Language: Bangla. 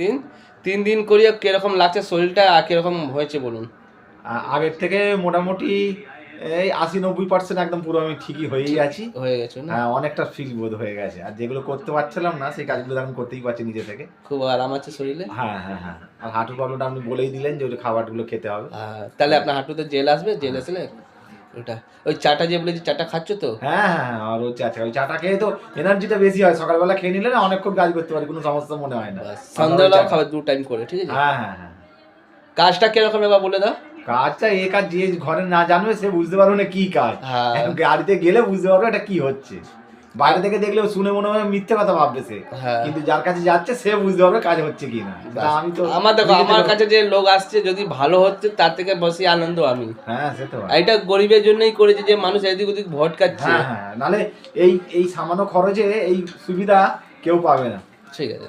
দিন 3 দিন করিয়া কিরকম লাগছে শরীরটা আর কিরকম হয়েছে বলুন? আগের থেকে মোটামুটি এই 80-90% একদম পুরো আমি ঠিকই হয়েই আছি। হয়ে গেছে না? হ্যাঁ, অনেকটা ফ্রি বোধ হয়ে গেছে। আর যেগুলো করতে পারছিলাম না সেই কাজগুলো এখন করতেই পারছি নিজে থেকে। খুব আরাম আছে শরীরে? হ্যাঁ, হ্যাঁ, হ্যাঁ। আর হাঁটুর প্রবলেমটা আপনি বলেই দিলেন যে ওই খাবারগুলো খেতে হবে। তাহলে আপনার হাঁটুতে জেল আসবে, জেল আসলে ওটা ওই চাটা যে বলেছি চাটা খাচ্ছ তো? হ্যাঁ, হ্যাঁ, হ্যাঁ। আর ওই চাটা খেয়ে তো এনার্জিটা বেশি হয়। সকালবেলা খেয়ে নিলে না অনেকক্ষণ কাজ করতে পারি, কোনো সমস্যা মনে হয় না। বাস আপনার ওই সন্ধ্যাবেলাও চাটা। খাবে 2 টাইম করে, ঠিক আছে? হ্যাঁ, হ্যাঁ, হ্যাঁ। কাজটা কিরকম এবার বলে দাও? কাজটা কাজ যে ঘরে না জানবে সে বুঝতে পারবে না কি কাজ। হ্যাঁ। এখন গাড়িতে গেলে বুঝতে পারবে এটা কি হচ্ছে। বাইরে থেকে দেখলেও শুনে মনে হয় মিথ্যে কথা ভাববে সে। হ্যাঁ। কিন্তু যার কাছে যাচ্ছে সে বুঝতে পারবে কাজ হচ্ছে কি না। আমি তো আমার কাছে যে লোক আসছে যদি ভালো হচ্ছে তার থেকে বেশি আনন্দ আমি। হ্যাঁ, সে তো। এটা গরিবের জন্যই করেছি যে মানুষ এদিক ওদিক ভটকাচ্ছে। হ্যাঁ, হ্যাঁ। নালে এই সামান্য খরচে এই সুবিধা কেউ পাবে না। ঠিক আছে।